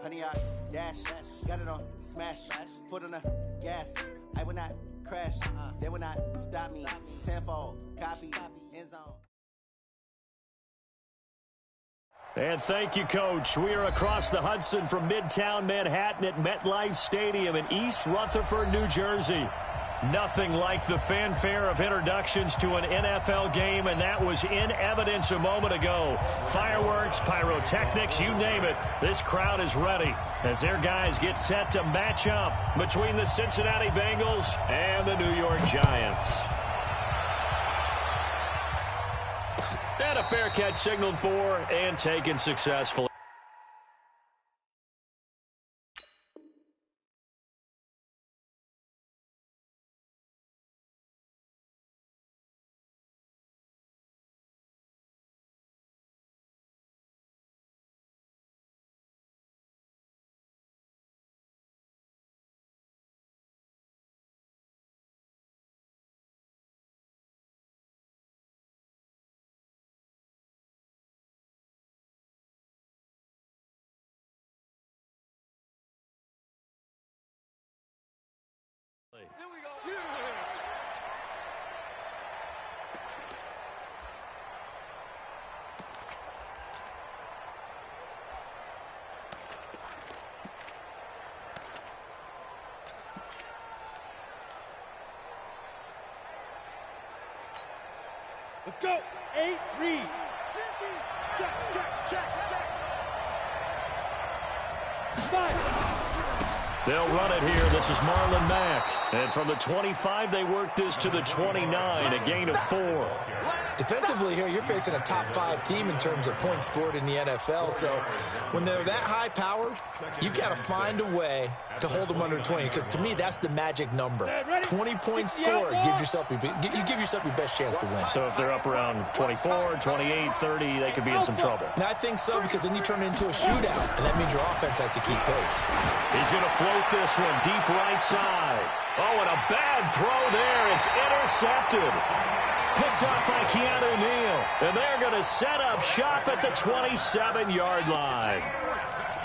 Honey, I dash, got it on smash, foot on the gas. I will not crash, they will not stop me. Tenfold, copy, end zone. And thank you, Coach. We are across the Hudson from Midtown Manhattan at MetLife Stadium in East Rutherford, New Jersey. Nothing like the fanfare of introductions to an NFL game, and that was in evidence a moment ago. Fireworks, pyrotechnics, you name it. This crowd is ready as their guys get set to match up between the Cincinnati Bengals and the New York Giants. And a fair catch signaled for and taken successfully. Here we go. Let's go. 8, read. Check, check, check, check. 5. They'll run it here. This is Marlon Mack. And from the 25, they work this to the 29, a gain of 4. Defensively here, you're facing a top-5 team in terms of points scored in the NFL. So when they're that high-powered, you've got to find a way to hold them under 20. Because to me, that's the magic number. 20 points scored gives yourself you give yourself your best chance to win. So if they're up around 24, 28, 30, they could be in some trouble. And I think so, because then you turn it into a shootout, and that means your offense has to keep pace. He's going to float this one deep right side. Oh, and a bad throw there. It's intercepted. Picked up by Keanu Neal. And they're going to set up shop at the 27-yard line.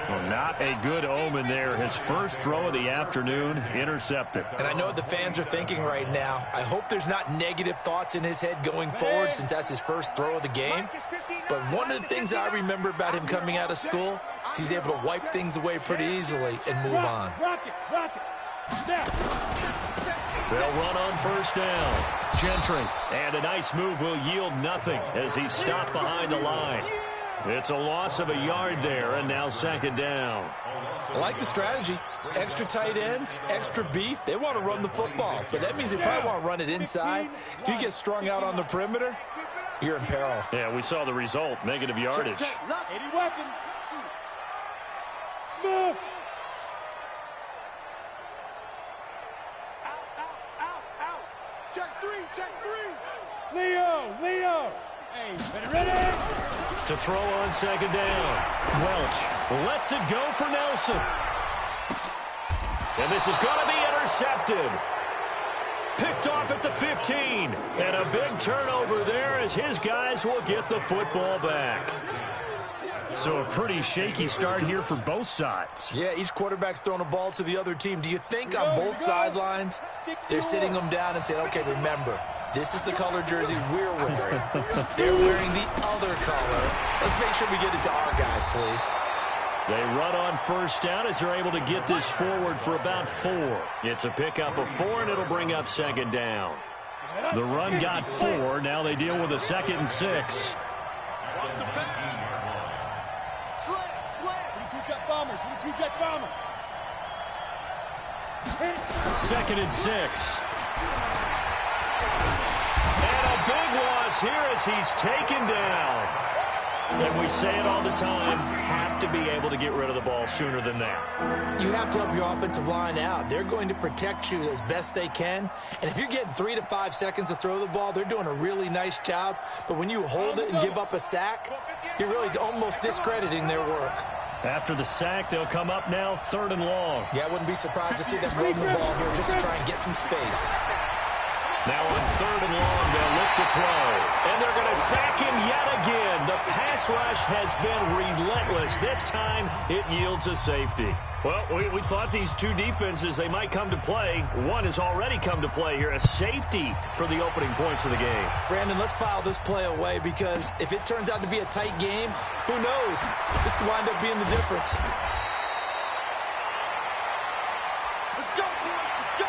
Well, not a good omen there. His first throw of the afternoon, intercepted. And I know what the fans are thinking right now. I hope there's not negative thoughts in his head going forward, since that's his first throw of the game. But one of the things I remember about him coming out of school is he's able to wipe things away pretty easily and move on. They'll run on first down. Gentry. And a nice move will yield nothing as he's stopped behind the line. It's a loss of a yard there, and now second down. I like the strategy. Extra tight ends, extra beef. They want to run the football, but that means they probably want to run it inside. If you get strung out on the perimeter, you're in peril. Yeah, we saw the result, negative yardage. 80 weapons. Smith. Out. Check three. Leo. Hey, ready? To throw on second down. Welch lets it go for Nelson. And this is going to be intercepted. Picked off at the 15. And a big turnover there as his guys will get the football back. So a pretty shaky start here for both sides. Yeah, each quarterback's throwing a ball to the other team. Do you think on both sidelines they're sitting them down and saying, okay, remember, this is the color jersey we're wearing. They're wearing the other color. Let's make sure we get it to our guys, please. They run on first down as they're able to get this forward for about 4. It's a pickup of 4, and it'll bring up second down. The run got 4. Now they deal with a 2nd and 6. Second and 6. And a big loss here as he's taken down. And we say it all the time, have to be able to get rid of the ball sooner than that. You have to help your offensive line out. They're going to protect you as best they can. And if you're getting 3 to 5 seconds to throw the ball, they're doing a really nice job. But when you hold it and give up a sack, you're really almost discrediting their work. After the sack, they'll come up now 3rd and long. Yeah, I wouldn't be surprised to see them run the ball here just to try and get some space. Now on 3rd and long, they'll look to throw. And they're going to sack him yet again. The pass rush has been relentless. This time, it yields a safety. Well, we thought these two defenses, they might come to play. One has already come to play here, a safety for the opening points of the game. Brandon, let's file this play away because if it turns out to be a tight game, who knows? This could wind up being the difference. Let's go, boys. Let's go.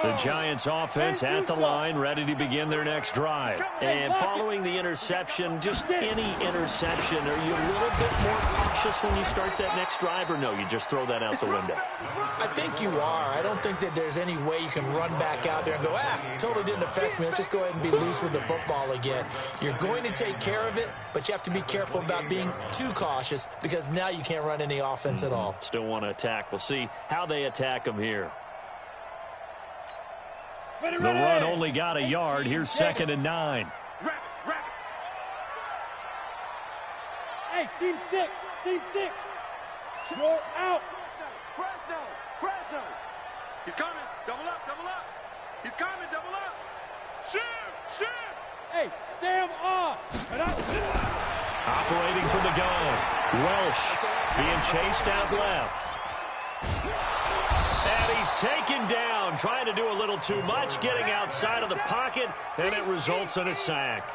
The Giants offense at the line, ready to begin their next drive. And following the interception, just any interception, are you a little bit more cautious when you start that next drive, or no, you just throw that out the window? I think you are. I don't think that there's any way you can run back out there and go, totally didn't affect me. Let's just go ahead and be loose with the football again. You're going to take care of it, but you have to be careful about being too cautious because now you can't run any offense at all. Still want to attack. We'll see how they attack them here. The run only got a yard. Here's 2nd and 9. Hey, seam 6. Seam 6. Roll out. Fresno. He's coming. Double up. He's coming. Double up. Shoot. Hey, Sam off. Operating from the gun. Welsh being chased out left. And he's taken down, trying to do a little too much, getting outside of the pocket, and it results in a sack.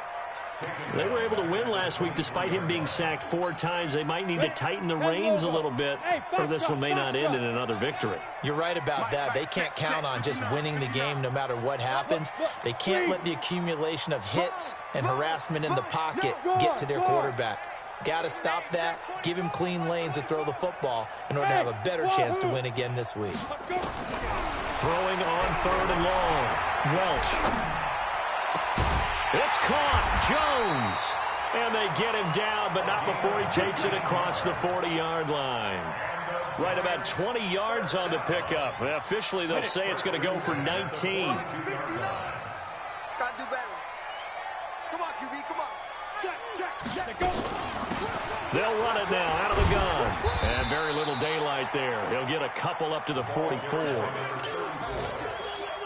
They were able to win last week despite him being sacked 4 times. They might need to tighten the reins a little bit, or this one may not end in another victory. You're right about that. They can't count on just winning the game no matter what happens. They can't let the accumulation of hits and harassment in the pocket get to their quarterback. Got to stop that, give him clean lanes to throw the football in order to have a better chance to win again this week. Throwing on 3rd and long. Welch. It's caught. Jones. And they get him down, but not before he takes it across the 40-yard line. Right about 20 yards on the pickup. Officially, they'll say it's going to go for 19. Got to do better. Come on, QB, come on. Check. Go. They'll run it now out of the gun. And very little daylight there. He'll get a couple up to the 44.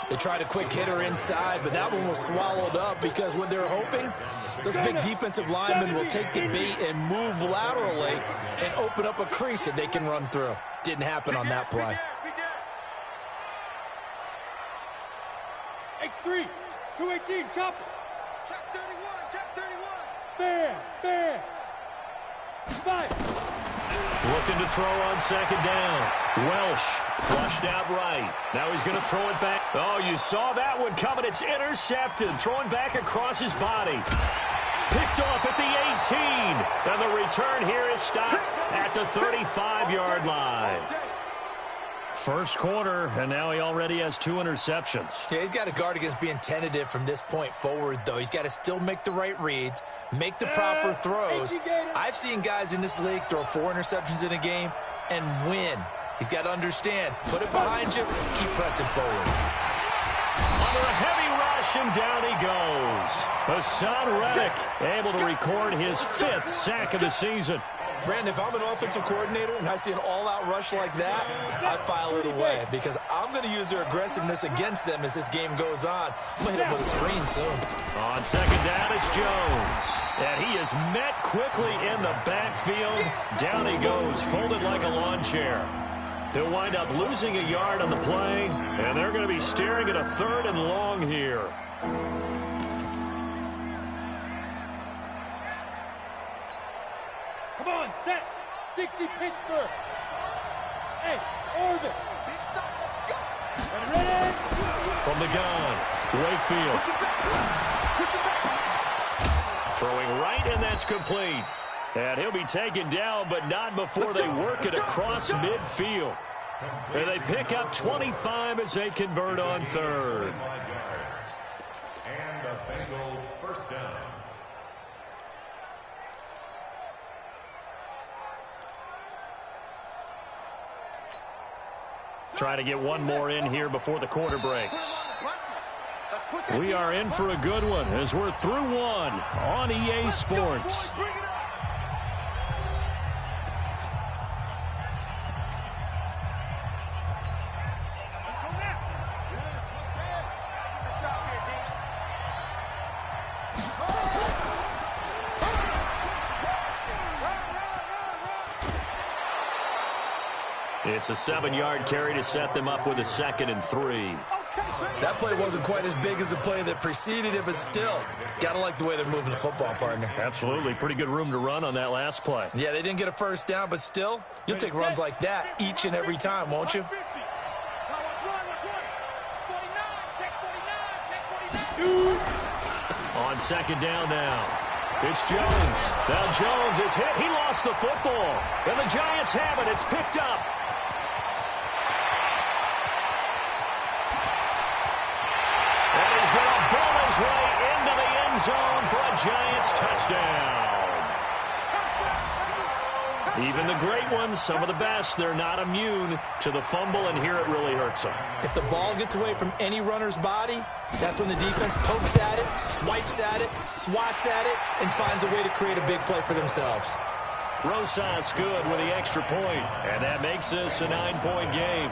They tried a quick hitter inside, but that one was swallowed up because what they're hoping, those big defensive linemen will take the bait and move laterally and open up a crease that they can run through. Didn't happen on that play. X3, 218, chop it. Check 31. Fair. 5. Looking to throw on 2nd down. Welsh flushed out right. Now he's going to throw it back. Oh, you saw that one coming. It's intercepted. Throwing back across his body. Picked off at the 18. And the return here is stopped at the 35-yard line. First quarter, and now he already has 2 interceptions. Yeah, he's got to guard against being tentative from this point forward, though. He's got to still make the right reads, make the proper throws. I've seen guys in this league throw 4 interceptions in a game and win. He's got to understand, put it behind you, keep pressing forward. Under a heavy rush, and down he goes. Hassan Reddick able to record his 5th sack of the season. Brandon, if I'm an offensive coordinator and I see an all-out rush like that, I file it away because I'm going to use their aggressiveness against them as this game goes on. I'm going to hit them with a screen soon. On 2nd down, it's Jones. And he is met quickly in the backfield. Down he goes, folded like a lawn chair. He'll wind up losing a yard on the play, and they're going to be staring at a 3rd and long here. Come on, set. 60 Pittsburgh. Hey, Orvis. Ready? From the gun, Wakefield. Throwing right, and that's complete. And he'll be taken down, but not before they work it across midfield. And they pick up 25 as they convert on third. And a Bengal first down. Try to get one more in here before the quarter breaks. We are in for a good one as we're through one on EA Sports. It's a 7-yard carry to set them up with a 2nd and 3. That play wasn't quite as big as the play that preceded it, but still, got to like the way they're moving the football, partner. Absolutely. Pretty good room to run on that last play. Yeah, they didn't get a first down, but still, you'll take runs like that each and every time, won't you? On 2nd down now. It's Jones. Now Jones is hit. He lost the football. And the Giants have it. It's picked up. And he's going to bull his way into the end zone for a Giants touchdown. Even the great ones, some of the best, they're not immune to the fumble, and here it really hurts them. If the ball gets away from any runner's body, that's when the defense pokes at it, swipes at it, swats at it, and finds a way to create a big play for themselves. Rosas good with the extra point, and that makes this a 9-point game.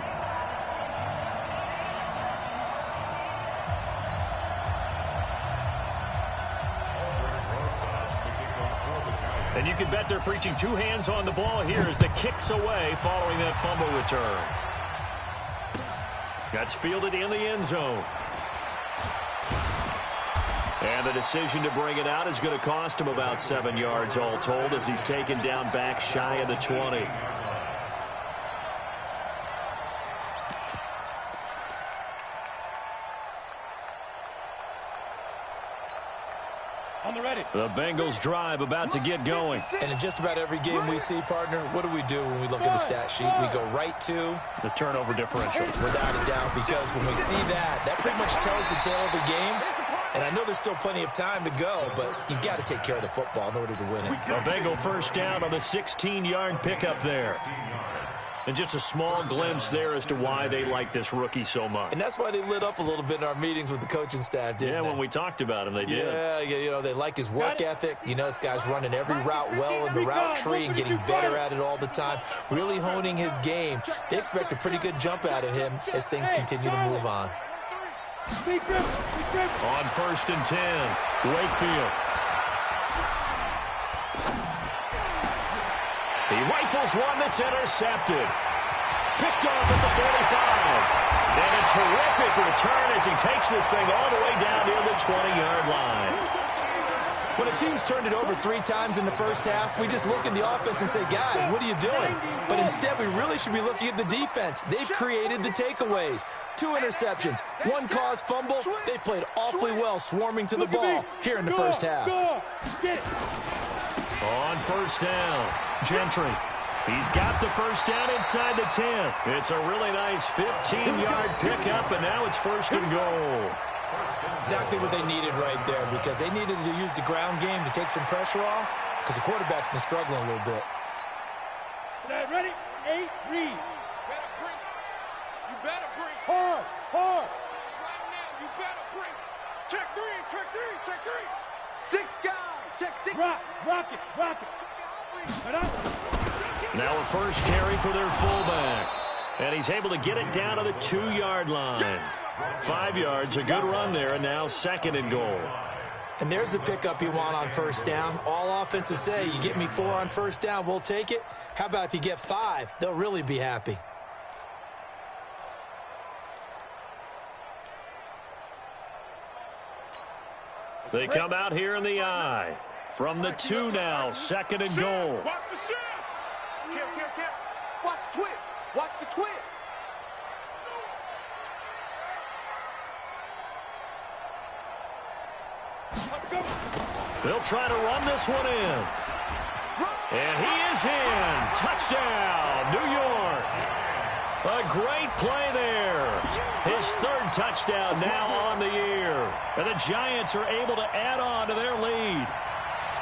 And you can bet they're preaching 2 hands on the ball here as the kick's away following that fumble return. That's fielded in the end zone. And the decision to bring it out is going to cost him about 7 yards all told as he's taken down back shy of the 20. The Bengals drive about to get going. And in just about every game we see, partner, what do when we look at the stat sheet? We go right to the turnover differential. Without a doubt, because when we see that, that pretty much tells the tale of the game. And I know there's still plenty of time to go, but you've got to take care of the football in order to win it. A Bengal first down on the 16-yard pickup there. And just a small glimpse there as to why they like this rookie so much. And that's why they lit up a little bit in our meetings with the coaching staff, didn't they? When we talked about him, they did. Yeah, you know, they like his work ethic. You know, this guy's running every route well in the route tree and getting better at it all the time, really honing his game. They expect a pretty good jump out of him as things continue to move on. On 1st and 10, Wakefield. He rifles one that's intercepted. Picked off at the 45. And a terrific return as he takes this thing all the way down near the 20-yard line. When a team's turned it over 3 times in the first half, we just look at the offense and say, guys, what are you doing? But instead, we really should be looking at the defense. They've created the takeaways. 2 interceptions, 1 caused fumble. They played awfully well swarming to the ball here in the first half. On 1st down, Gentry. He's got the first down inside the 10. It's a really nice 15-yard pickup, and now it's 1st and goal. Exactly what they needed right there, because they needed to use the ground game to take some pressure off, because the quarterback's been struggling a little bit. Set, ready, 8, read. You better bring. Hard. Right now, you better bring. Check 3, check 3, check 3. 6 guys, check 6. Rock it. Now a first carry for their fullback. And he's able to get it down to the 2-yard line. 5 yards, a good run there, and now 2nd and goal. And there's the pickup you want on 1st down. All offenses say, you get me 4 on 1st down, we'll take it. How about if you get 5? They'll really be happy. They come out here in the eye. From the 2 now, 2nd and goal. Watch the shift. Kill. Watch the twist. Watch the twist. They'll try to run this one in. And he is in. Touchdown, New York. A great play there. His third touchdown now on the year. And the Giants are able to add on to their lead.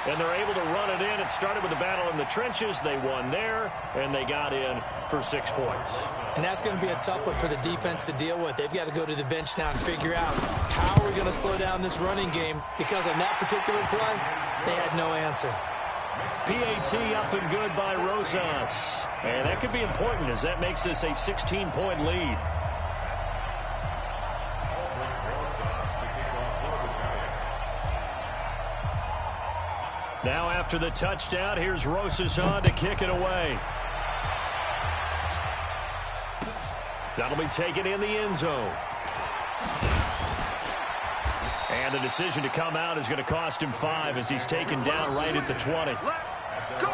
And they're able to run it in. It started with a battle in the trenches. They won there, and they got in for 6 points. And that's going to be a tough one for the defense to deal with. They've got to go to the bench now and figure out how we're going to slow down this running game, because on that particular play, they had no answer. PAT up and good by Rosas. And that could be important as that makes this a 16-point lead. Now after the touchdown, here's Rosas on to kick it away. That'll be taken in the end zone. And the decision to come out is going to cost him 5 as he's taken down right at the 20. Go!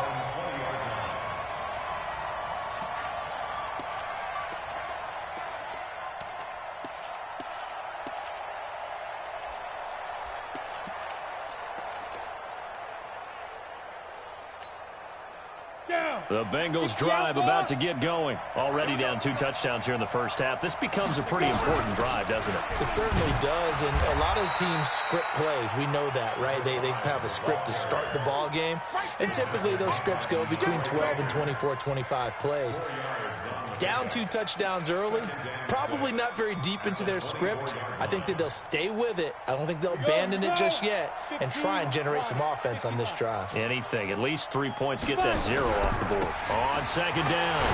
The Bengals drive about to get going. Already down 2 touchdowns here in the first half. This becomes a pretty important drive, doesn't it? It certainly does, and a lot of teams script plays. We know that, right? They have a script to start the ball game, and typically those scripts go between 12 and 24, 25 plays. Down 2 touchdowns early, probably not very deep into their script. I think that they'll stay with it. I don't think they'll abandon it just yet and try and generate some offense on this drive. Anything. At least 3 points, get that 0 off the board. On second down,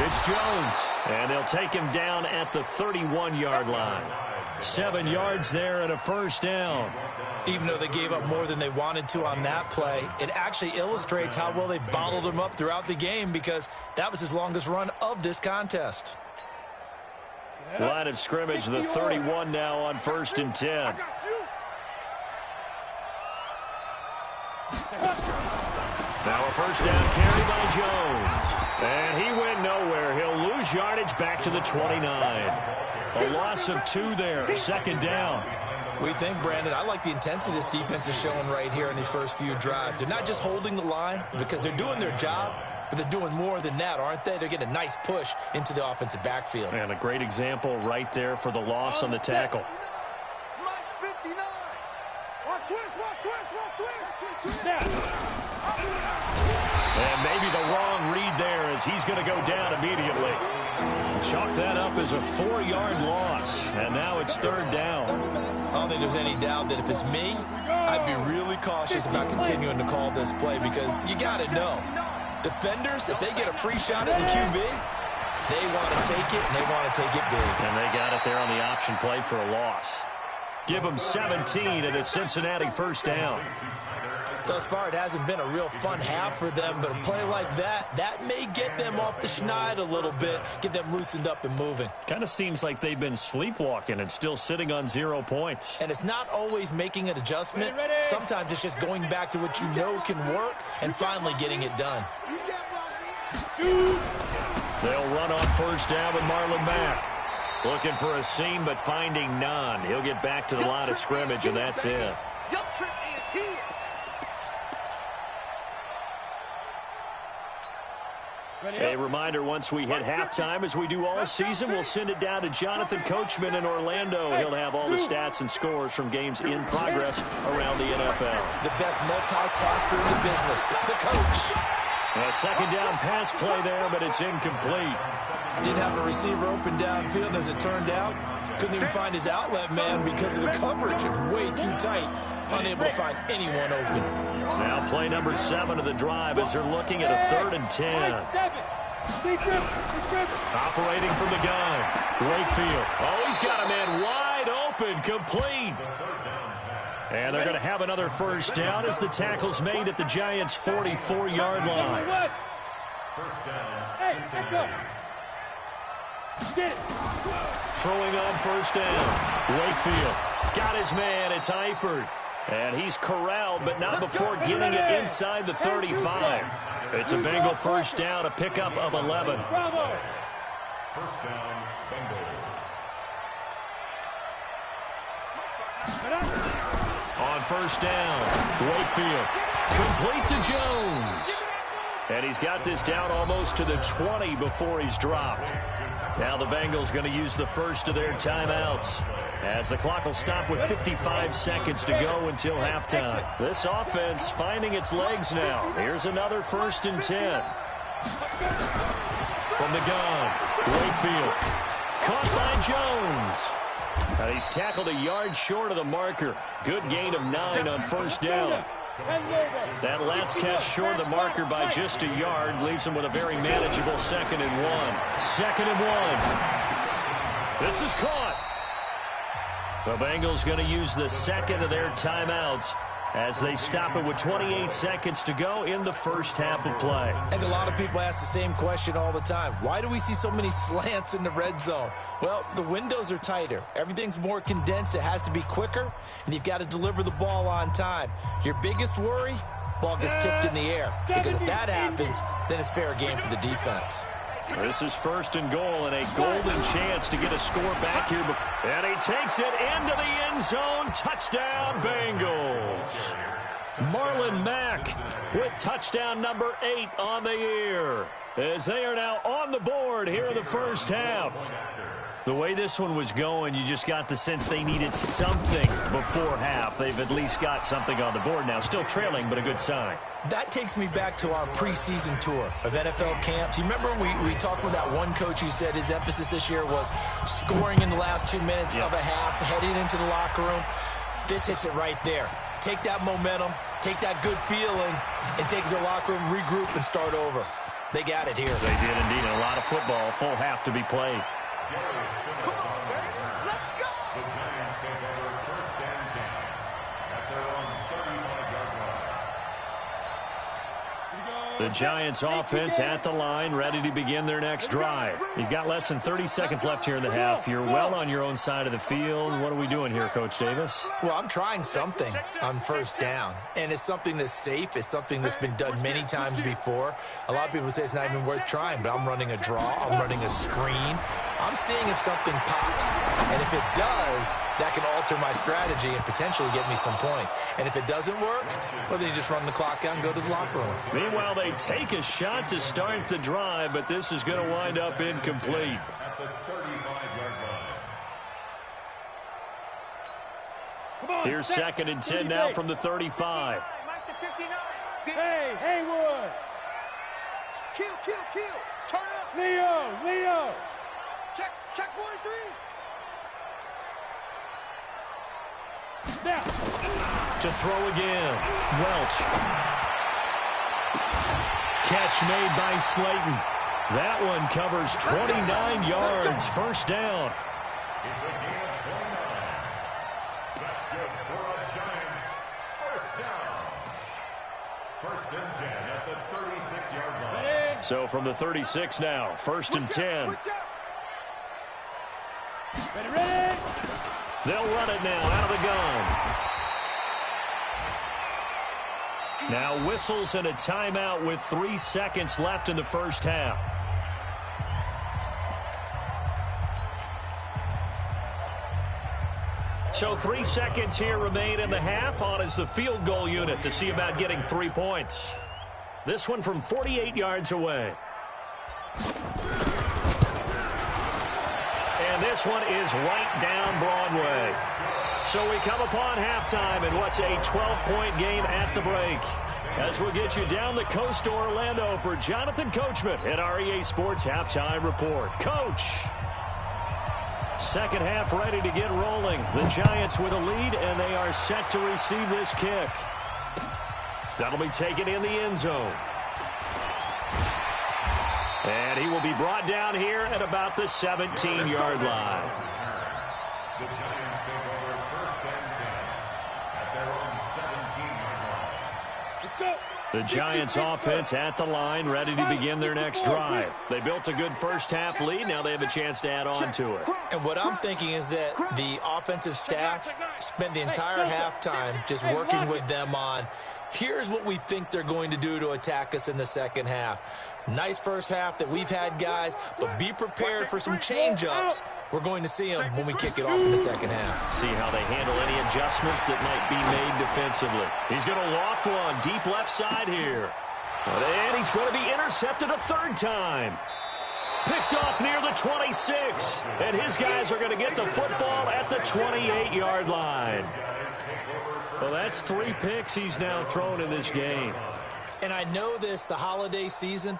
it's Jones. And they'll take him down at the 31-yard line. 7 yards there and a first down. Even though they gave up more than they wanted to on that play, it actually illustrates how well they bottled him up throughout the game, because that was his longest run of this contest. Line of scrimmage, the 31 now on 1st and 10. Now a first down carry by Jones. And he went nowhere. He'll lose yardage back to the 29. A loss of 2 there, 2nd down. We think, Brandon, I like the intensity this defense is showing right here in these first few drives. They're not just holding the line because they're doing their job, but they're doing more than that, aren't they? They're getting a nice push into the offensive backfield. And a great example right there for the loss on the tackle. Mike 59. Watch twist. And maybe the wrong read there as he's going to go down immediately. Chalk that up as a 4-yard loss. And now it's 3rd down. I don't think there's any doubt that if it's me, I'd be really cautious about continuing to call this play, because you got to know, defenders, if they get a free shot at the QB, they want to take it, and they want to take it big. And they got it there on the option play for a loss. Give them 17 and a Cincinnati first down. Thus far, it hasn't been a real fun half for them, but a play like that may get them off the schneid a little bit, get them loosened up and moving. Kind of seems like they've been sleepwalking and still sitting on 0 points. And it's not always making an adjustment. Sometimes it's just going back to what you know can work and finally getting it done. They'll run on first down with Marlon Mack. Looking for a seam, but finding none. He'll get back to the line of scrimmage, and that's it. A reminder, once we hit halftime, as we do all season, we'll send it down to Jonathan Coachman in Orlando. He'll have all the stats and scores from games in progress around the NFL. The best multitasker in the business, the coach. A second down pass play there, but it's incomplete. Didn't have a receiver open downfield, as it turned out. Couldn't even find his outlet man because of the coverage. It was way too tight. Unable to find anyone open. Now play number 7 of the drive as they're looking at a 3rd and 10. Operating from the gun, Wakefield. Oh, he's got a man wide open, complete. And they're going to have another first down as the tackle's made at the Giants' 44-yard line. First down, Cincinnati. Throwing on first down, Wakefield. Got his man, it's Eifert. And he's corralled, but not before getting it inside the 35. It's a Bengal first down, a pickup of 11. First down, Bengals. On first down, Wakefield. Complete to Jones. And he's got this down almost to the 20 before he's dropped. Now the Bengals going to use the first of their timeouts, as the clock will stop with 55 seconds to go until halftime. This offense finding its legs now. Here's another 1st and 10. From the gun, Wakefield. Caught by Jones. He's tackled a yard short of the marker. Good gain of 9 on 1st down. That last catch short of the marker by just a yard leaves him with a very manageable 2nd and 1. 2nd and 1. This is caught. The Bengals going to use the second of their timeouts as they stop it with 28 seconds to go in the first half of play. And a lot of people ask the same question all the time. Why do we see so many slants in the red zone? Well, the windows are tighter. Everything's more condensed. It has to be quicker, and you've got to deliver the ball on time. Your biggest worry? Ball gets tipped in the air. Because if that happens, then it's fair game for the defense. This is 1st and goal and a golden chance to get a score back here. And he takes it into the end zone. Touchdown, Bengals. Marlon Mack with touchdown number 8 on the year, as they are now on the board here in the first half. The way this one was going, you just got the sense they needed something before half. They've at least got something on the board now. Still trailing, but a good sign. That takes me back to our preseason tour of NFL camps. You remember we talked with that one coach who said his emphasis this year was scoring in the last 2 minutes of a half, heading into the locker room. This hits it right there. Take that momentum, take that good feeling, and take it to the locker room, regroup, and start over. They got it here. They did indeed. A lot of football, full half to be played. Come on, man. Let's go. The Giants take over 1st and 10 at their own 35-yard line. The Giants offense at the line, ready to begin their next drive. You've got less than 30 seconds left here in the half. You're well on your own side of the field. What are we doing here, Coach Davis? Well, I'm trying something on 1st down, and it's something that's safe. It's something that's been done many times before. A lot of people say it's not even worth trying, but I'm running a draw. I'm running a screen. I'm seeing if something pops, and if it does, that can alter my strategy and potentially get me some points. And if it doesn't work, well, then you just run the clock out and go to the locker room. Meanwhile, they take a shot to start the drive, but this is going to wind up incomplete. At the 35-yard line. Here's 2nd and 10 now from the 35. Hey, Haywood. Kill. Turn up. Leo. Check 43. Now. To throw again. Welch. Catch made by Slayton. That one covers 29 yards. 1st down. It's a gain of 29. That's good for the Giants. 1st down. 1st and 10 at the 36-yard line. So from the 36 now, 1st and 10. Ready. They'll run it now out of the gun. Now whistles and a timeout with 3 seconds left in the first half. So 3 seconds here remain in the half. On is the field goal unit to see about getting 3 points. This one from 48 yards away. And this one is right down Broadway. So we come upon halftime in what's a 12-point game at the break. As we'll get you down the coast to Orlando for Jonathan Coachman at our EA Sports Halftime Report. Coach! Second half ready to get rolling. The Giants with a lead, and they are set to receive this kick. That'll be taken in the end zone. And he will be brought down here at about the 17-yard line. The Giants take over 1st and 10 at their own 17-yard line. Let's go. The Giants offense at the line, ready to begin their next drive. They built a good first half lead. Now they have a chance to add on to it. And what I'm thinking is that the offensive staff spent the entire halftime just working with them on, here's what we think they're going to do to attack us in the second half. Nice first half that we've had, guys, but be prepared for some change-ups. We're going to see them when we kick it off in the second half. See how they handle any adjustments that might be made defensively. He's going to loft one deep left side here. And he's going to be intercepted a third time. Picked off near the 26. And his guys are going to get the football at the 28-yard line. Well, that's 3 picks he's now thrown in this game. And I know this, the holiday season,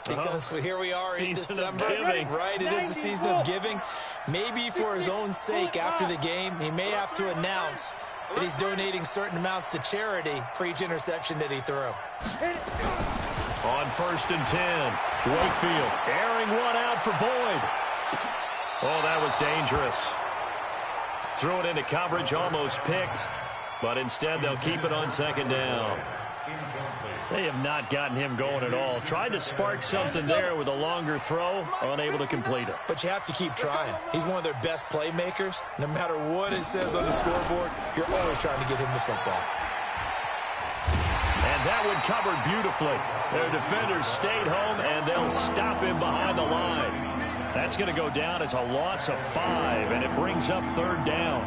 because here we are in December, right? It is the season of giving. Maybe for his own sake after the game, he may have to announce that he's donating certain amounts to charity for each interception that he threw. On 1st and 10, Wakefield airing one out for Boyd. Oh, that was dangerous. Threw it into coverage, almost picked, but instead they'll keep it on 2nd down. They have not gotten him going at all. Tried to spark something there with a longer throw, unable to complete it. But you have to keep trying. He's one of their best playmakers. No matter what it says on the scoreboard, you're always trying to get him the football. And that one covered beautifully. Their defenders stayed home, and they'll stop him behind the line. That's going to go down as a loss of 5, and it brings up 3rd down.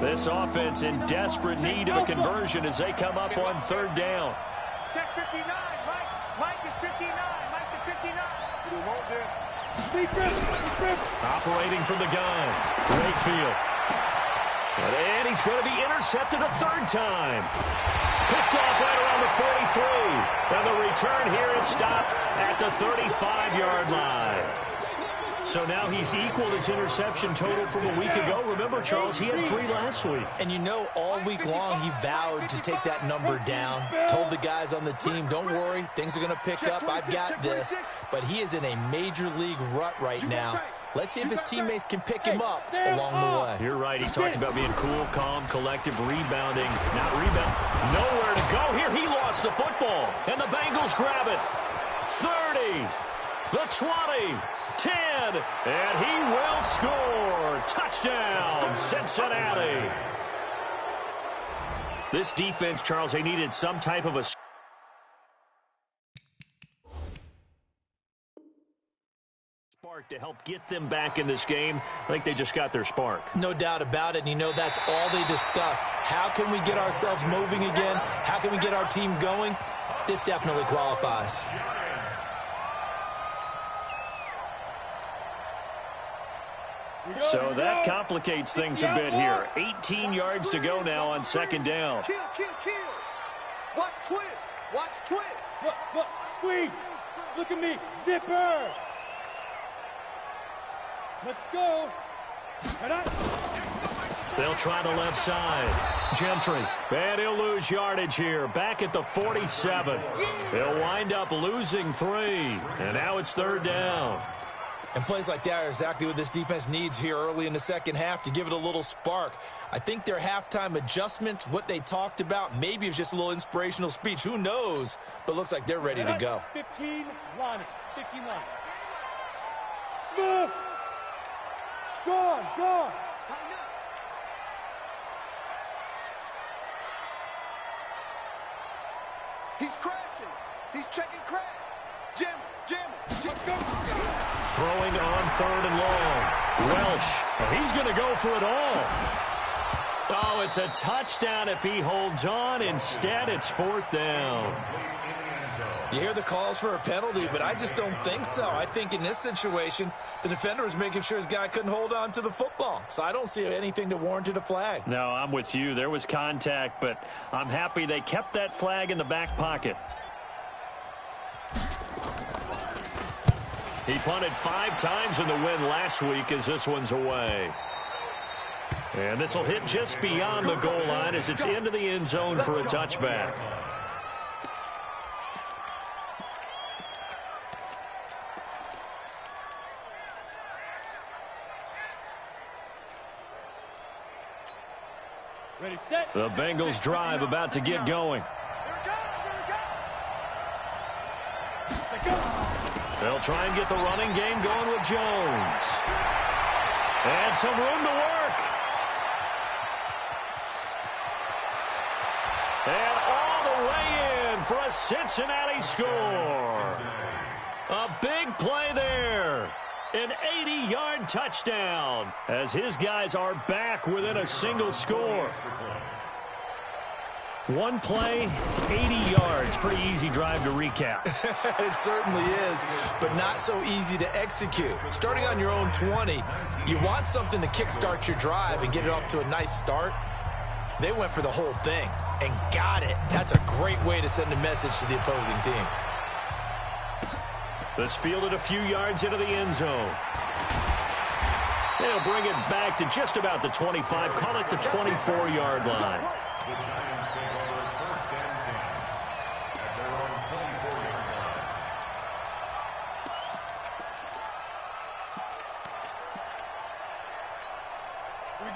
This offense in desperate need of a conversion as they come up on 3rd down. Check 59, Mike. Mike is 59. Mike is 59. We want this. Operating from the gun, Wakefield. And he's going to be intercepted a 3rd time. Picked off right around the 43. And the return here is stopped at the 35-yard line. So now he's equaled his interception total from a week ago. Remember, Charles, he had 3 last week. And you know, all week long, he vowed to take that number down. Told the guys on the team, don't worry, things are going to pick up. I've got this. But he is in a major league rut right now. Let's see if his teammates can pick him up along the way. You're right. He talked about being cool, calm, collective, rebounding. Not rebound. Nowhere to go here. He lost the football. And the Bengals grab it. 30. The 20. 10, and he will score. Touchdown, Cincinnati. This defense, Charles, they needed some type of a spark to help get them back in this game. I think they just got their spark. No doubt about it. And you know, that's all they discussed. How can we get ourselves moving again? How can we get our team going? This definitely qualifies. So that complicates things a bit here. 18 yards to go now on 2nd down. Kill. Watch twist. Watch twist. Look, squeeze. Look at me. Zipper. Let's go. They'll try the left side. Gentry. And he'll lose yardage here. Back at the 47. They'll wind up losing 3. And now it's 3rd down. And plays like that are exactly what this defense needs here early in the 2nd half to give it a little spark. I think their halftime adjustments, what they talked about, maybe it was just a little inspirational speech. Who knows? But looks like they're ready to go. 15 line. 15 line. Smooth. Gone. He's crashing. He's checking crash. Jam. Throwing on 3rd and long. Welsh. He's going to go for it all. Oh, it's a touchdown if he holds on. Instead, it's 4th down. You hear the calls for a penalty, but I just don't think so. I think in this situation, the defender was making sure his guy couldn't hold on to the football. So I don't see anything that warranted a flag. No, I'm with you. There was contact, but I'm happy they kept that flag in the back pocket. He punted 5 times in the win last week as this one's away. And this will hit just beyond the goal line as it's into the end zone for a touchback. Ready, set. The Bengals drive about to get going. They'll try and get the running game going with Jones. And some room to work. And all the way in for a Cincinnati score. A big play there. An 80-yard touchdown as his guys are back within a single score. One play, 80 yards. Pretty easy drive to recap. It certainly is, but not so easy to execute. Starting on your own 20, you want something to kickstart your drive and get it off to a nice start. They went for the whole thing and got it. That's a great way to send a message to the opposing team. This fielded a few yards into the end zone. They'll bring it back to just about the 25. Call it the 24-yard line. The Giants take over first and 10 at their own 24-yard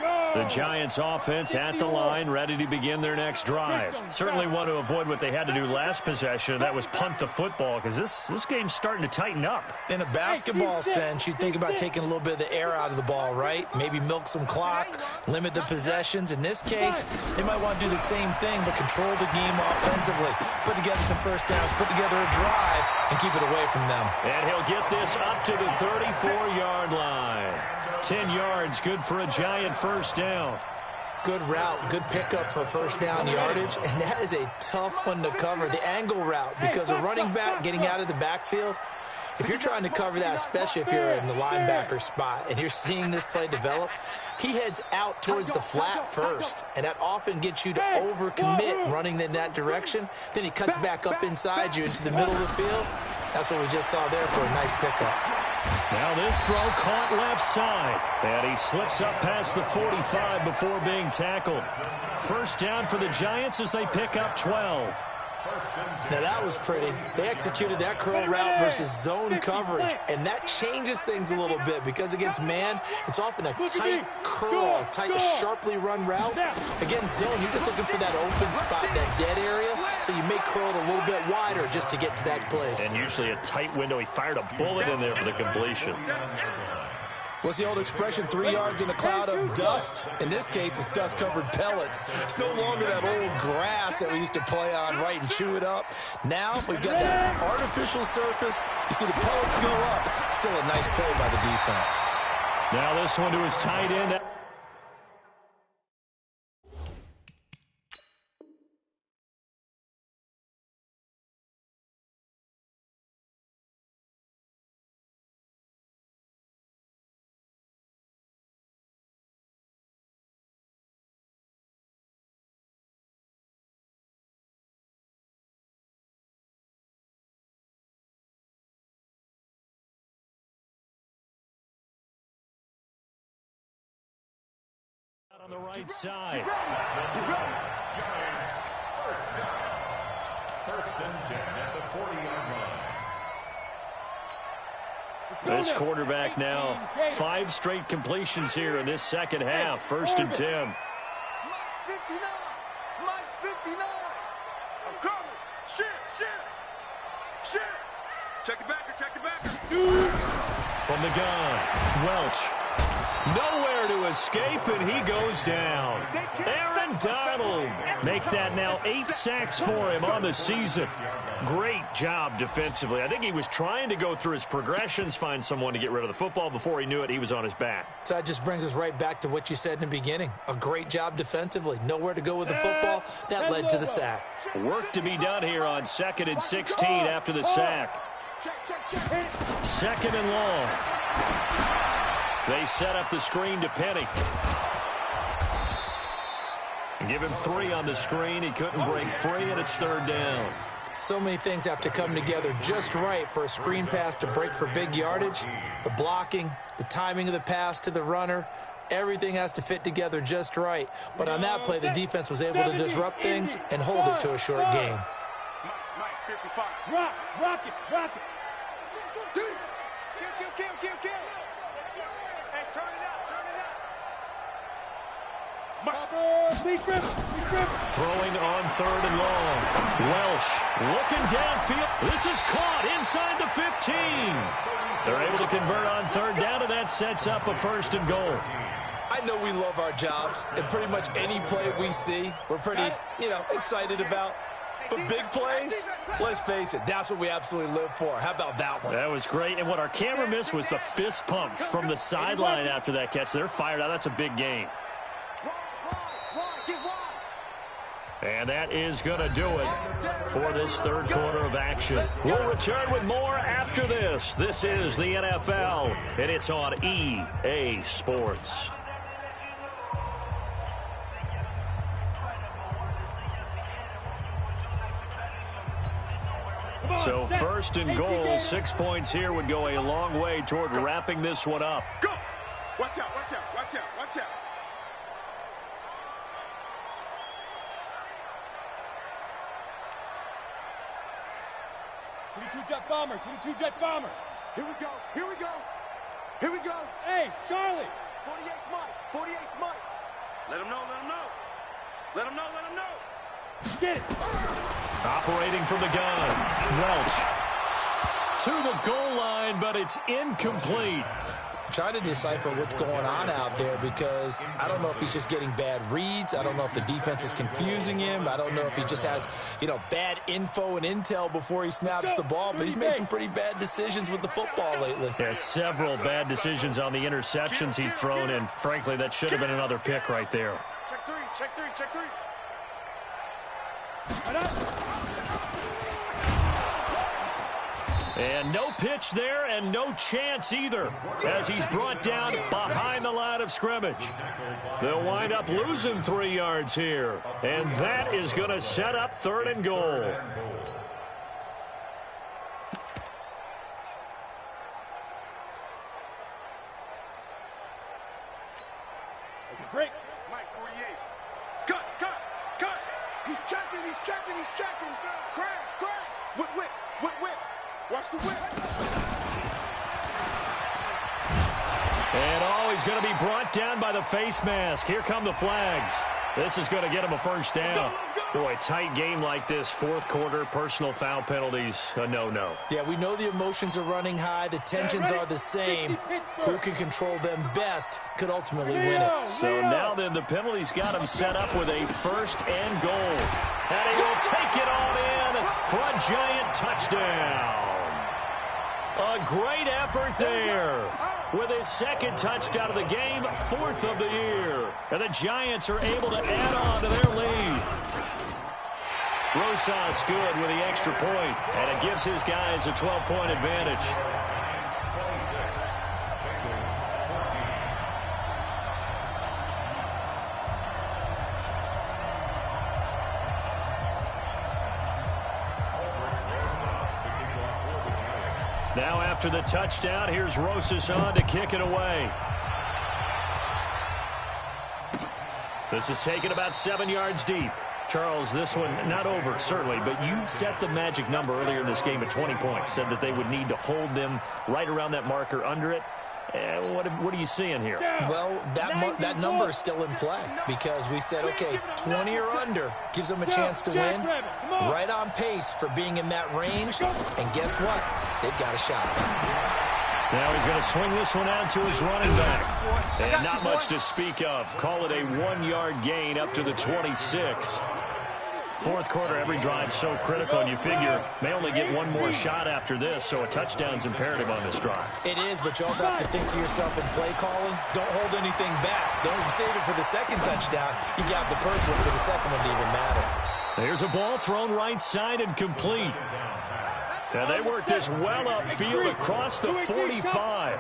line. The Giants offense at the line, ready to begin their next drive. Certainly want to avoid what they had to do last possession. That was punt the football, because this game's starting to tighten up. In a basketball sense, you think about taking a little bit of the air out of the ball, right? Maybe milk some clock, limit the possessions. In this case, they might want to do the same thing, but control the game offensively. Put together some first downs, put together a drive, and keep it away from them. And he'll get this up to the 34-yard line. 10 yards, good for a Giant first down. Good route, good pickup for first down yardage, and that is a tough one to cover, the angle route, because a running back getting out of the backfield, if you're trying to cover that, especially if you're in the linebacker spot and you're seeing this play develop, he heads out towards the flat first, and that often gets you to overcommit running in that direction. Then he cuts back up inside you into the middle of the field. That's what we just saw there for a nice pickup. Now this throw caught left side, and he slips up past the 45 before being tackled. First down for the Giants as they pick up 12. Now that was pretty. They executed that curl route versus zone coverage, and that changes things a little bit because against man, it's often a tight curl, tight, sharply run route. Against zone, you're just looking for that open spot, that dead area, so you may curl it a little bit wider just to get to that place. And usually a tight window. He fired a bullet in there for the completion. What's the old expression, 3 yards in a cloud of dust? In this case, it's dust-covered pellets. It's no longer that old grass that we used to play on, right, and chew it up. Now we've got that artificial surface. You see the pellets go up. Still a nice play by the defense. Now this one to his tight end. On the right side. Giants first down. First and 10 at the 40-yard line. This quarterback now, 5 straight completions here in this second half. First and 10. Mike's 59. Mike's 59. I'm coming. Shit. Check it back. From the gun, Welch. Nowhere to escape, and he goes down. Aaron Donald make that now 8 sacks for him on the season. Great job defensively. I think he was trying to go through his progressions, find someone to get rid of the football. Before he knew it, he was on his back. So that just brings us right back to what you said in the beginning. A great job defensively. Nowhere to go with the football. That led to the sack. Work to be done here on 2nd and 16 after the sack. Second and long. They set up the screen to Penny. Give him 3 on the screen. He couldn't break free, and it's 3rd down. So many things have to come together just right for a screen pass to break for big yardage. The blocking, the timing of the pass to the runner, everything has to fit together just right. But on that play, the defense was able to disrupt things and hold it to a short game. Mike 55. Rock it. Kill. Hey, turn it out. Throwing on 3rd and long. Welsh looking downfield. This is caught inside the 15. They're able to convert on 3rd down, and that sets up a 1st and goal. I know we love our jobs, and pretty much any play we see, we're pretty, excited about. But big plays, let's face it, that's what we absolutely live for. How about that one? That was great, and what our camera missed was the fist pump from the sideline after that catch. They're fired out. That's a big game. And that is going to do it for this third quarter of action. We'll return with more after this. This is the NFL, and it's on EA Sports. So first and goal, 6 points here would go a long way toward wrapping this one up. Go! Watch out, watch out, watch out, watch out. Jet bomber, 22 jet bomber. Here we go, here we go, here we go. Hey, Charlie. 48's Mike, 48's Mike. Let him know, let him know. Let him know, let him know. Get it. Operating from the gun, Welch. To the goal line, but it's incomplete. Trying to decipher what's going on out there because I don't know if he's just getting bad reads. I don't know if the defense is confusing him. I don't know if he just has, bad info and intel before he snaps the ball. But he's made some pretty bad decisions with the football lately. Yeah, several bad decisions on the interceptions he's thrown, and frankly, that should have been another pick right there. Check three, check three, check three. And no pitch there and no chance either as he's brought down behind the line of scrimmage. They'll wind up losing 3 yards here. And that is going to set up third and goal. Break. Mike, 48. Cut. He's checking. Crash. Whip. Watch the whip. And he's going to be brought down by the face mask. Here come the flags. This is going to get him a first down. Boy, tight game like this, fourth quarter, personal foul penalties, a no-no. Yeah, we know the emotions are running high. The tensions are the same. Who can control them best could ultimately win it. So now then, the penalties got him set up with a first and goal. And he will take it on in for a giant touchdown. A great effort there. With his second touchdown of the game, fourth of the year. And the Giants are able to add on to their lead. Rosas good with the extra point, and it gives his guys a 12-point advantage. Now after the touchdown, here's Rosas on to kick it away. This is taken about 7 yards deep. Charles, this one not over, certainly, but you set the magic number earlier in this game at 20 points, said that they would need to hold them right around that marker under it. What are you seeing here? Well, that number is still in play because we said, okay, 20 or under gives them a chance to win. Right on pace for being in that range. And guess what? They've got a shot. Now he's going to swing this one out to his running back. And not much to speak of. Call it a 1-yard gain up to the 26. Fourth quarter, every drive so critical, and you figure may only get one more shot after this, so a touchdown's imperative on this drive. It is, but you also have to think to yourself in play calling, don't hold anything back. Don't save it for the second touchdown. You got the first one for the second one to even matter. There's a ball thrown right side and complete. And they work this well upfield across the 45.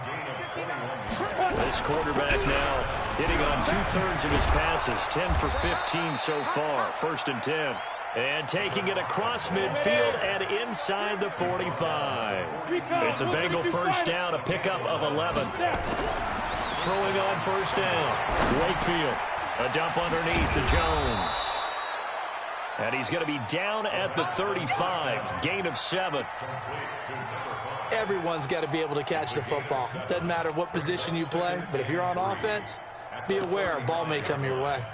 This quarterback now hitting on 2/3 of his passes, 10 for 15 so far, first and 10. And taking it across midfield and inside the 45. It's a Bengal first down, a pickup of 11. Throwing on first down, Wakefield. A dump underneath to Jones. And he's going to be down at the 35, gain of 7. Everyone's got to be able to catch the football. Doesn't matter what position you play, but if you're on offense, be aware a ball may come your way.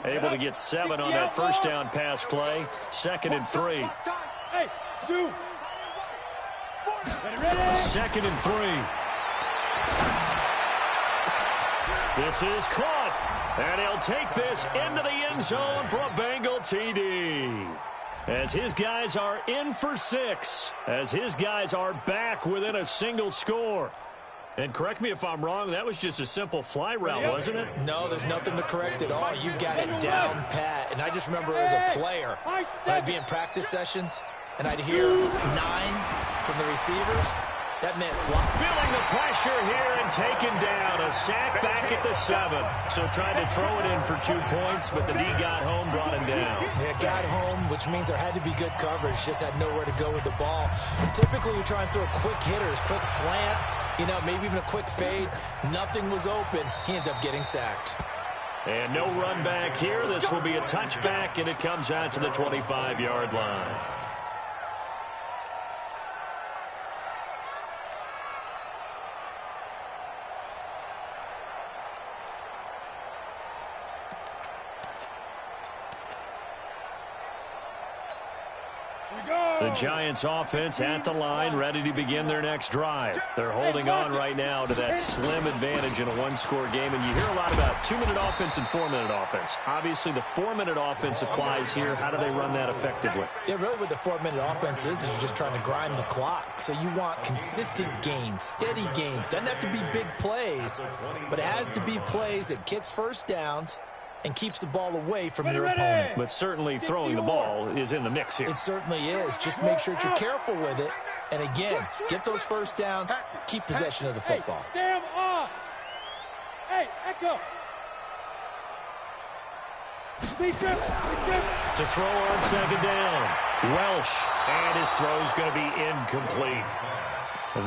Able to get 7 on that first down pass play. Second and 3. Hey, shoot. Second and 3. This is caught, and he'll take this into the end zone for a Bengal TD. As his guys are in for 6, as his guys are back within a single score. And correct me if I'm wrong, that was just a simple fly route, wasn't it? No, there's nothing to correct at all. You got it down pat. And I just remember as a player, when I'd be in practice sessions and I'd hear 9 from the receivers, that meant fly. Feeling the pressure here and taken down. A sack back at the 7. So trying to throw it in for 2 points, but the D got home, brought him down. Yeah, got home, which means there had to be good coverage. Just had nowhere to go with the ball. Typically, you try and throw quick hitters, quick slants, maybe even a quick fade. Nothing was open. He ends up getting sacked. And no run back here. This will be a touchback, and it comes out to the 25-yard line. The Giants offense at the line, ready to begin their next drive. They're holding on right now to that slim advantage in a one-score game. And you hear a lot about 2-minute offense and 4-minute offense. Obviously, the 4-minute offense applies here. How do they run that effectively? Yeah, really what the 4-minute offense is you're just trying to grind the clock. So you want consistent gains, steady gains. Doesn't have to be big plays, but it has to be plays that gets first downs and keeps the ball away from your opponent. But certainly throwing the ball is in the mix here. It certainly is. Just make sure that you're careful with it. And again, get those first downs, keep possession of the football. Sam off. Hey, Echo. To throw on 2nd down. Welsh. And his throw's going to be incomplete.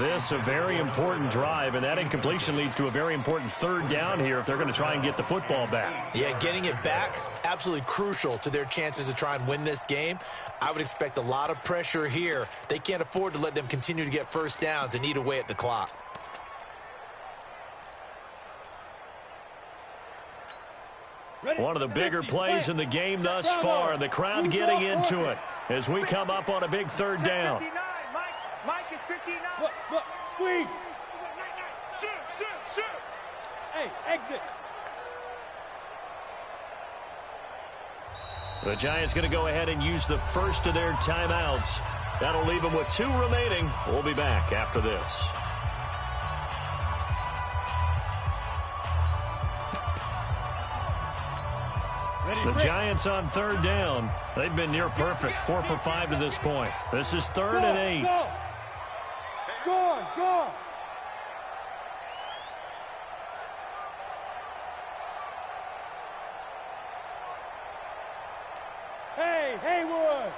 This a very important drive, and that incompletion leads to a very important 3rd down here if they're going to try and get the football back. Yeah, getting it back, absolutely crucial to their chances to try and win this game. I would expect a lot of pressure here. They can't afford to let them continue to get first downs and eat away at the clock. One of the bigger plays in the game thus far, and the crowd getting into it as we come up on a big 3rd down. Mike is 59. Look, squeeze. Shoot. Hey, exit. The Giants going to go ahead and use the first of their timeouts. That'll leave them with 2 remaining. We'll be back after this. The Giants on 3rd down. They've been near perfect, 4 for 5 to this point. This is 3rd and 8. Go. Hey, Haywood.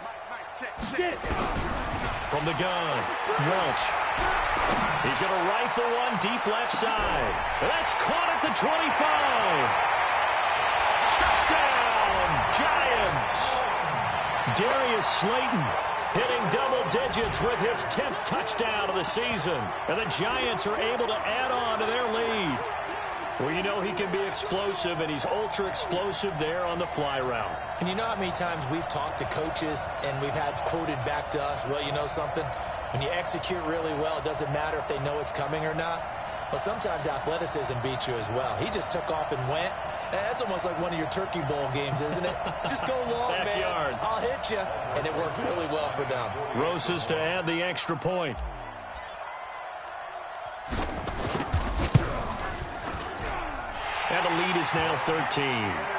Mike, check. Get it. From the gun, Welch. He's going to rifle one deep left side. That's caught at the 25. Touchdown, Giants. Darius Slayton hitting double digits with his 10th touchdown of the season. And the Giants are able to add on to their lead. Well, you know he can be explosive, and he's ultra-explosive there on the fly route. And you know how many times we've talked to coaches and we've had quoted back to us, well, you know something? When you execute really well, it doesn't matter if they know it's coming or not. Well, sometimes athleticism beats you as well. He just took off and went. That's almost like one of your Turkey Bowl games, isn't it? Just go long, Backyard. man. I'll hit you. And it worked really well for them. Rosas to add the extra point. And the lead is now 13.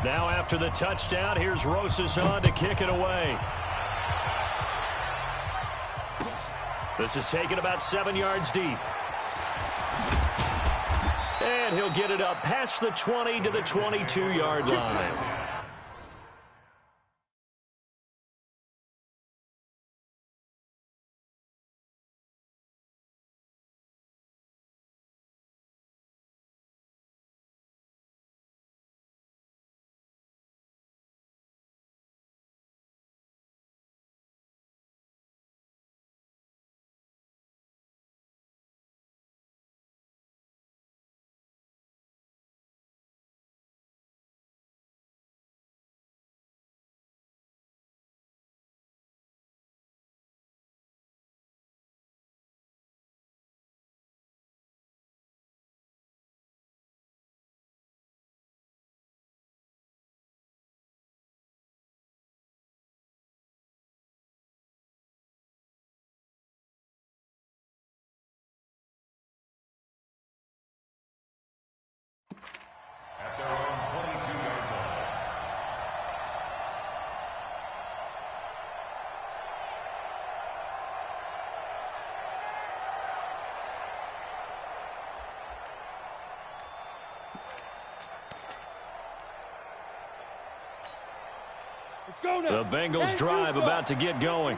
Now after the touchdown, here's Rosas on to kick it away. This is taken about 7 yards deep. And he'll get it up past the 20 to the 22-yard line. Let's go now. The Bengals drive about to get going.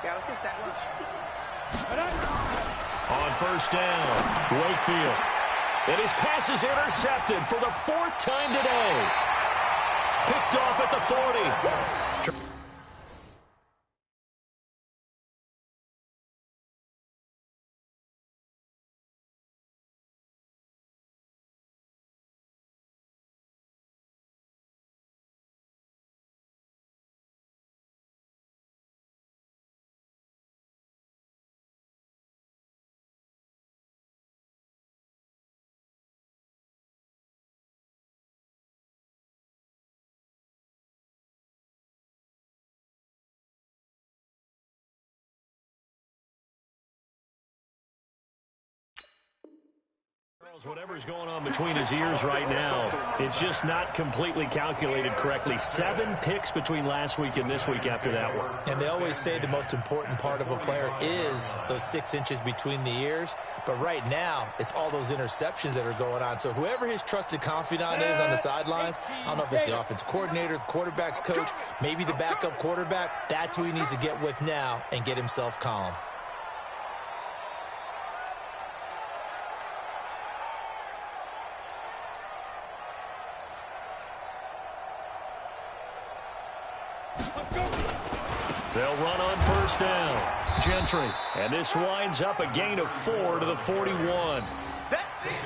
Yeah, let's get sack lunch. On first down, Wakefield. And his pass is intercepted for the 4th time today. Picked off at the 40. Whatever's going on between his ears right now, it's just not completely calculated correctly. 7 picks between last week and this week after that one. And they always say the most important part of a player is those 6 inches between the ears. But right now, it's all those interceptions that are going on. So whoever his trusted confidant is on the sidelines, I don't know if it's the offense coordinator, the quarterback's coach, maybe the backup quarterback, that's who he needs to get with now and get himself calm. They'll run on first down. Gentry. And this winds up a gain of 4 to the 41.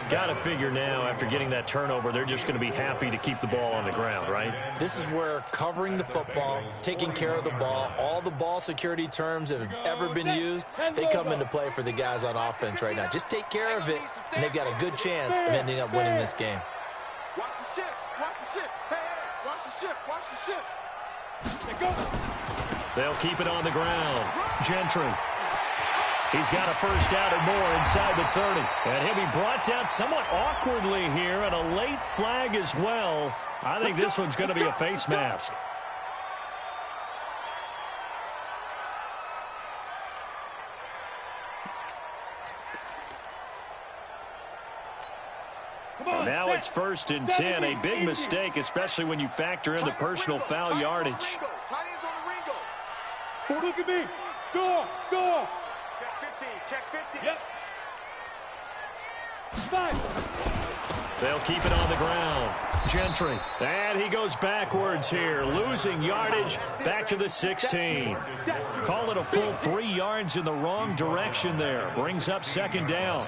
Got to figure now, after getting that turnover, they're just going to be happy to keep the ball on the ground, right? This is where covering the football, taking care of the ball, all the ball security terms that have ever been used, they come into play for the guys on offense right now. Just take care of it, and they've got a good chance of ending up winning this game. Watch the ship. Watch the ship. Hey, watch the ship. Watch the ship. They'll keep it on the ground. Gentry. He's got a first down or more inside the 30. And he'll be brought down somewhat awkwardly here, and a late flag as well. I think this one's going to be a face mask. Now it's 1st and 10. A big mistake, especially when you factor in the personal foul yardage. Look at me. Go. Check 15. Check 15. Yep. 5. They'll keep it on the ground. Gentry. And he goes backwards here, losing yardage back to the 16. Call it a full 3 yards in the wrong direction there. Brings up 2nd down.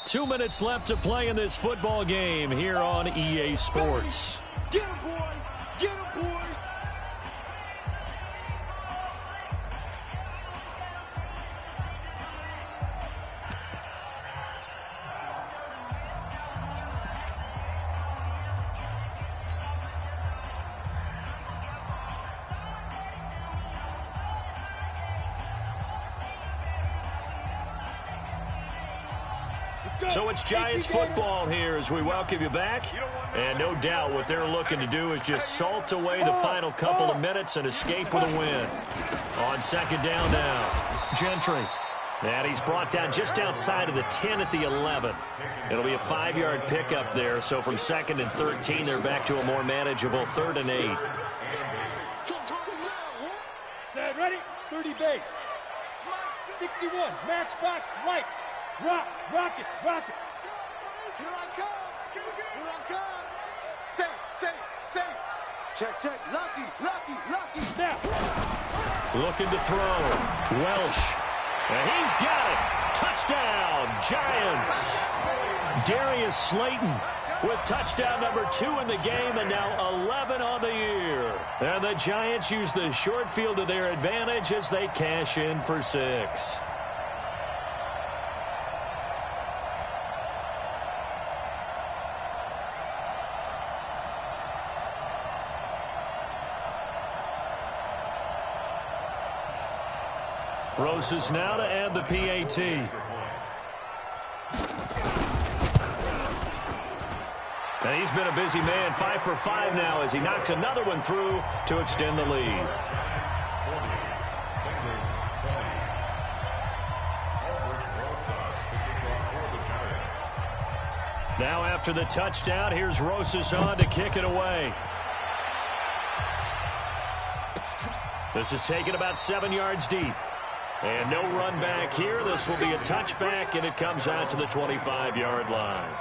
Two minutes left to play in this football game here on EA Sports. Get him, boy. Get him, boy. So it's Giants football here as we welcome you back. And no doubt what they're looking to do is just salt away the final couple of minutes and escape with a win. On 2nd down now, Gentry. And he's brought down just outside of the 10 at the 11. It'll be a 5-yard pickup there. So from 2nd and 13, they're back to a more manageable 3rd and 8. Set, ready? 30 base. 61, matchbox, lights. Rock it. Here I come. Here I come. Say. Check. Lucky. Now. Looking to throw. Welsh. And he's got it. Touchdown, Giants. Darius Slayton with touchdown number 2 in the game, and now 11 on the year. And the Giants use the short field to their advantage as they cash in for 6. Roses now to add the PAT. And he's been a busy man, 5 for 5 now as he knocks another one through to extend the lead. Now after the touchdown, here's Rosas on to kick it away. This is taken about 7 yards deep. And no run back here. This will be a touchback, and it comes out to the 25-yard line.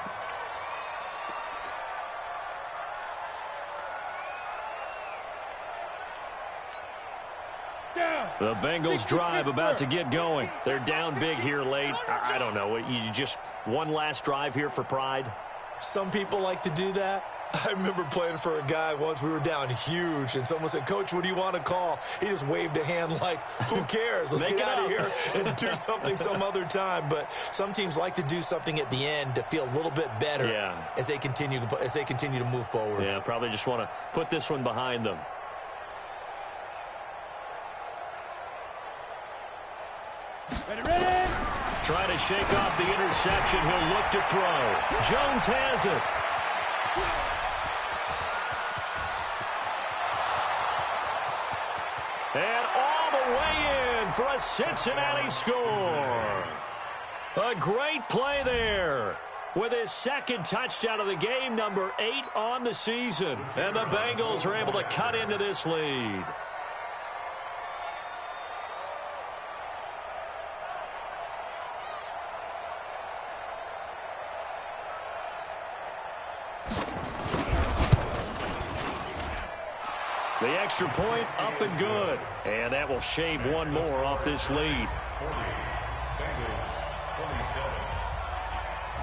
The Bengals drive about to get going. They're down big here late. I don't know. You just one last drive here for pride? Some people like to do that. I remember playing for a guy once. We were down huge, and someone said, "Coach, what do you want to call?" He just waved a hand like, who cares? Let's get out of here and do something some other time. But some teams like to do something at the end to feel a little bit better as they continue to move forward. Yeah, probably just want to put this one behind them. Ready. Trying to shake off the interception. He'll look to throw. Jones has it. And all the way in for a Cincinnati score. A great play there. With his second touchdown of the game, number 8 on the season. And the Bengals are able to cut into this lead. The extra point up and good. And that will shave one more off this lead.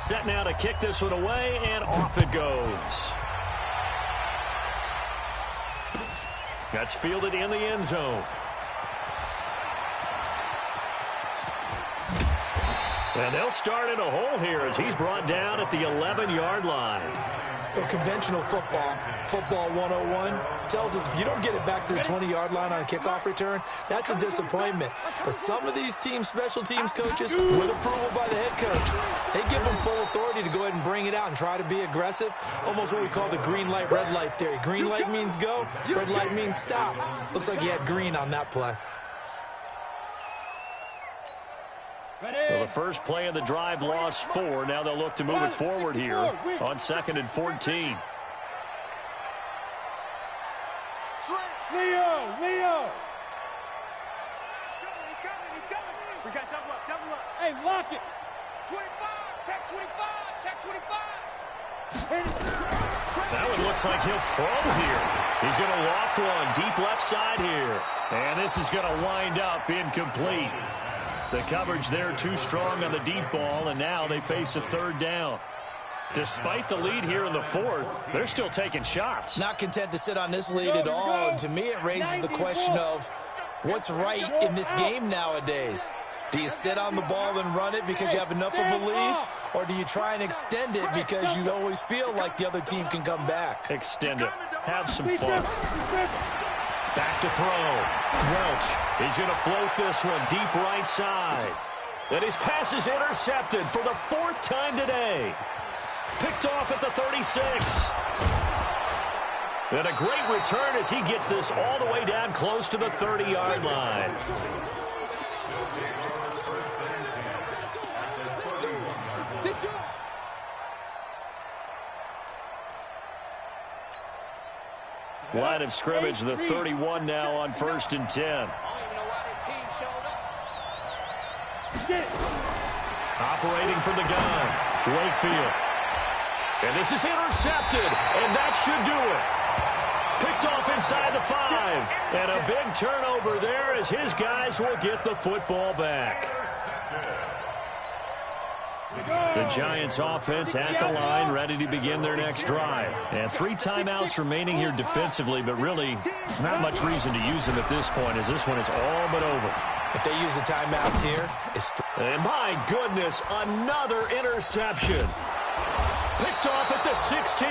Set now to kick this one away, and off it goes. That's fielded in the end zone. And they'll start in a hole here as he's brought down at the 11-yard line. Well, conventional football 101, tells us if you don't get it back to the 20-yard line on a kickoff return, that's a disappointment. But some of these teams, special teams coaches, with approval by the head coach, they give them full authority to go ahead and bring it out and try to be aggressive, almost what we call the green light, red light theory. Green light means go, red light means stop. Looks like he had green on that play. Well, the first play of the drive lost 4. Now they'll look to move it forward here on 2nd and 14. Leo! He's coming. We got double up. Hey, lock it. 25, check 25. That one looks like he'll throw here. He's going to loft one deep left side here. And this is going to wind up incomplete. The coverage there too strong on the deep ball, and now they face a 3rd down. Despite the lead here in the 4th, they're still taking shots. Not content to sit on this lead at all, and to me it raises the question of what's right in this game nowadays. Do you sit on the ball and run it because you have enough of a lead, or do you try and extend it because you always feel like the other team can come back? Extend it. Have some fun. Back to throw. Welch. He's going to float this one deep right side. And his pass is intercepted for the 4th time today. Picked off at the 36. And a great return as he gets this all the way down close to the 30-yard line. Line of scrimmage, the 31 now on 1st and 10. Operating from the gun, Wakefield. And this is intercepted, and that should do it. Picked off inside the 5. And a big turnover there as his guys will get the football back. The Giants offense at the line, ready to begin their next drive. And 3 timeouts remaining here defensively, but really not much reason to use them at this point as this one is all but over. If they use the timeouts here, it's... And my goodness, another interception. Picked off at the 16.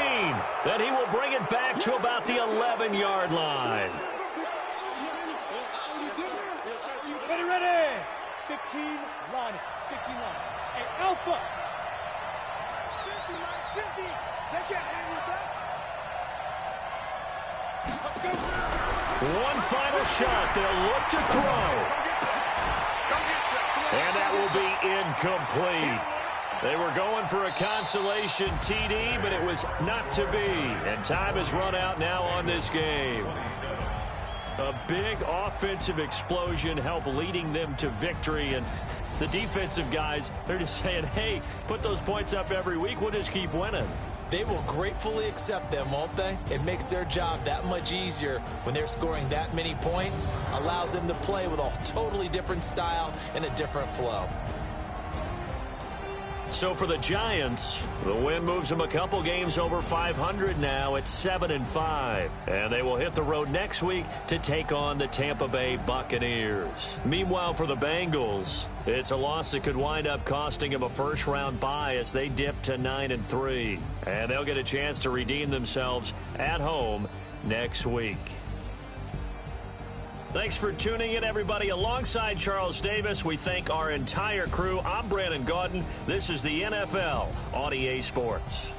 Then he will bring it back to about the 11-yard line. Ready. 15 line. Hey, Alpha. 50. They can't hang with us. One final shot. They'll look to throw. And that will be incomplete. They were going for a consolation TD, but it was not to be. And time has run out now on this game. A big offensive explosion helped leading them to victory. And the defensive guys, they're just saying, hey, put those points up every week. We'll just keep winning. They will gratefully accept them, won't they? It makes their job that much easier when they're scoring that many points. Allows them to play with a totally different style and a different flow. So for the Giants, the win moves them a couple games over 500 now at 7-5. And they will hit the road next week to take on the Tampa Bay Buccaneers. Meanwhile, for the Bengals, it's a loss that could wind up costing them a first-round bye as they dip to 9-3. And they'll get a chance to redeem themselves at home next week. Thanks for tuning in, everybody. Alongside Charles Davis, we thank our entire crew. I'm Brandon Gaudin. This is the NFL on EA Sports.